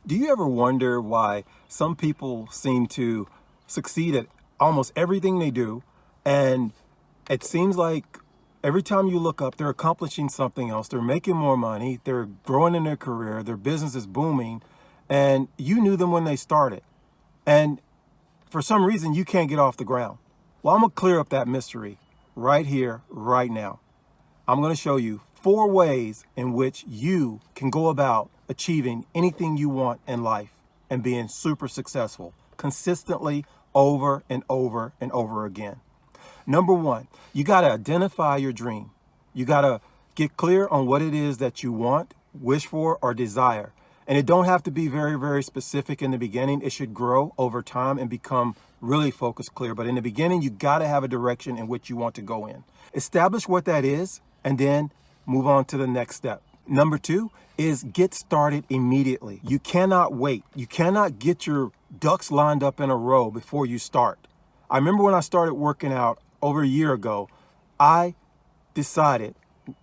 Do you ever wonder why some people seem to succeed at almost everything they do, and it seems like every time you look up, they're accomplishing something else, they're making more money, they're growing in their career, their business is booming, and you knew them when they started, and for some reason you can't get off the ground? Well, I'm gonna clear up that mystery right here, right now. I'm going to show you 4 ways in which you can go about achieving anything you want in life and being super successful consistently over and over and over again. Number 1, you got to identify your dream. You got to get clear on what it is that you want, wish for, or desire. And it don't have to be very, very specific in the beginning. It should grow over time and become really focused, clear. But in the beginning, you got to have a direction in which you want to go in. Establish what that is, and then move on to the next step. Number 2 is get started immediately. You cannot wait. You cannot get your ducks lined up in a row before you start. I remember when I started working out over a year ago, I decided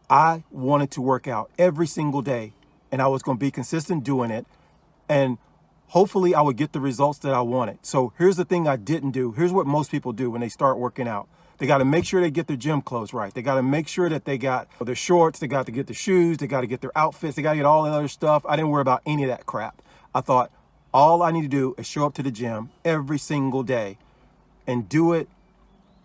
I wanted to work out every single day, and I was going to be consistent doing it, and hopefully I would get the results that I wanted. So here's the thing I didn't do. Here's what most people do when they start working out. They got to make sure they get their gym clothes right. They got to make sure that they got their shorts, they got to get the shoes, they got to get their outfits, they got to get all that other stuff. I didn't worry about any of that crap. I thought all I need to do is show up to the gym every single day and do it.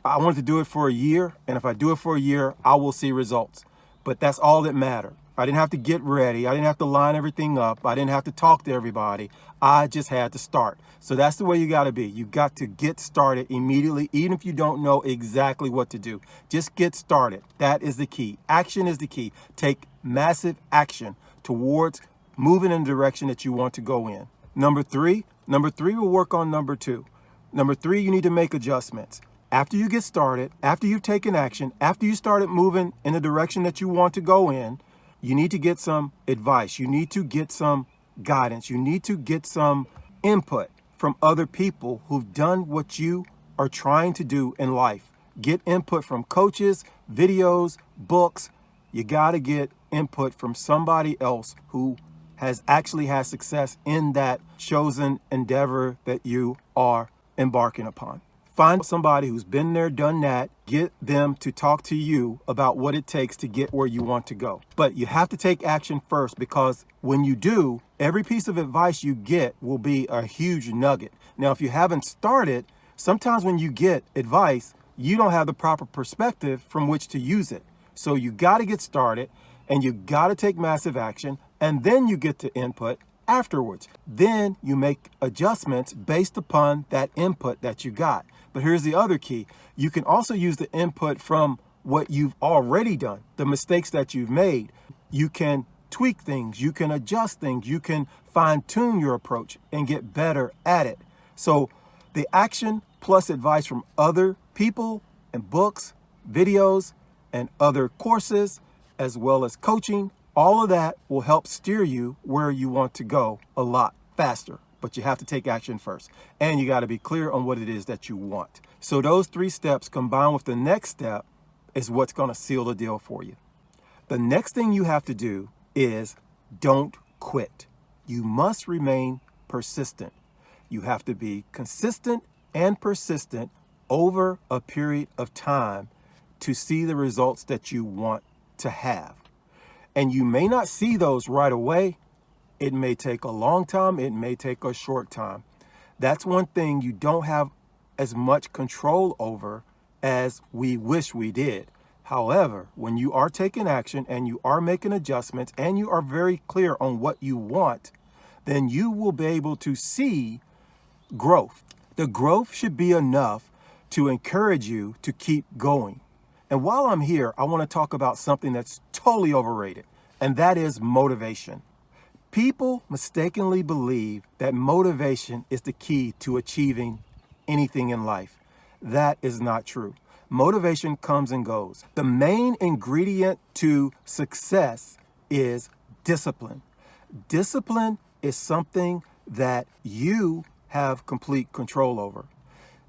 I wanted to do it for a year, and if I do it for a year, I will see results. But that's all that mattered. I didn't have to get ready. I didn't have to line everything up. I didn't have to talk to everybody. I just had to start. So that's the way you got to be. You got to get started immediately, even if you don't know exactly what to do. Just get started. That is the key. Action is the key. Take massive action towards moving in the direction that you want to go in. Number three will work on number 2. Number 3, you need to make adjustments. After you get started, after you've taken action, after you started moving in the direction that you want to go in, you need to get some advice. You need to get some guidance. You need to get some input from other people who've done what you are trying to do in life. Get input from coaches, videos, books. You got to get input from somebody else who has actually had success in that chosen endeavor that you are embarking upon. Find somebody who's been there, done that. Get them to talk to you about what it takes to get where you want to go. But you have to take action first, because when you do, every piece of advice you get will be a huge nugget. Now, if you haven't started, sometimes when you get advice, you don't have the proper perspective from which to use it. So you got to get started, and you got to take massive action, and then you get to input afterwards. Then you make adjustments based upon that input that you got. But here's the other key. You can also use the input from what you've already done, the mistakes that you've made. You can tweak things, you can adjust things, you can fine tune your approach and get better at it. So the action plus advice from other people and books, videos, and other courses, as well as coaching, all of that will help steer you where you want to go a lot faster. But you have to take action first. And you got to be clear on what it is that you want. So those 3 steps combined with the next step is what's going to seal the deal for you. The next thing you have to do is don't quit. You must remain persistent. You have to be consistent and persistent over a period of time to see the results that you want to have. And you may not see those right away. It may take a long time. It may take a short time. That's one thing you don't have as much control over as we wish we did. However, when you are taking action and you are making adjustments and you are very clear on what you want, then you will be able to see growth. The growth should be enough to encourage you to keep going. And while I'm here, I want to talk about something that's totally overrated, and that is motivation. People mistakenly believe that motivation is the key to achieving anything in life. That is not true. Motivation comes and goes. The main ingredient to success is discipline. Discipline is something that you have complete control over.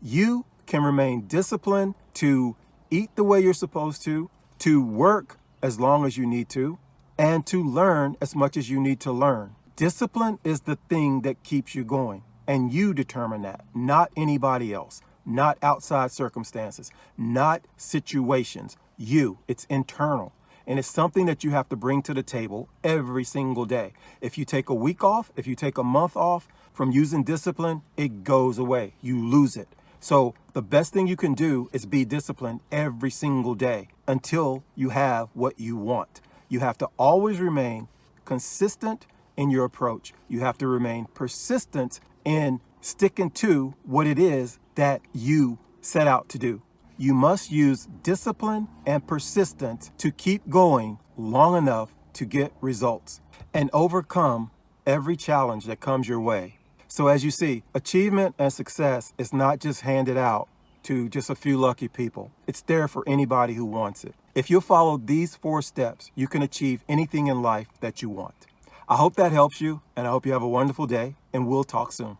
You can remain disciplined to eat the way you're supposed to work as long as you need to, and to learn as much as you need to learn. Discipline is the thing that keeps you going, and you determine that, not anybody else, not outside circumstances, not situations. It's internal. And it's something that you have to bring to the table every single day. If you take a week off, if you take a month off from using discipline, it goes away. You lose it. So the best thing you can do is be disciplined every single day until you have what you want. You have to always remain consistent in your approach. You have to remain persistent in sticking to what it is that you set out to do. You must use discipline and persistence to keep going long enough to get results and overcome every challenge that comes your way. So as you see, achievement and success is not just handed out to just a few lucky people. It's there for anybody who wants it. If you follow these 4 steps, you can achieve anything in life that you want. I hope that helps you, and I hope you have a wonderful day, and we'll talk soon.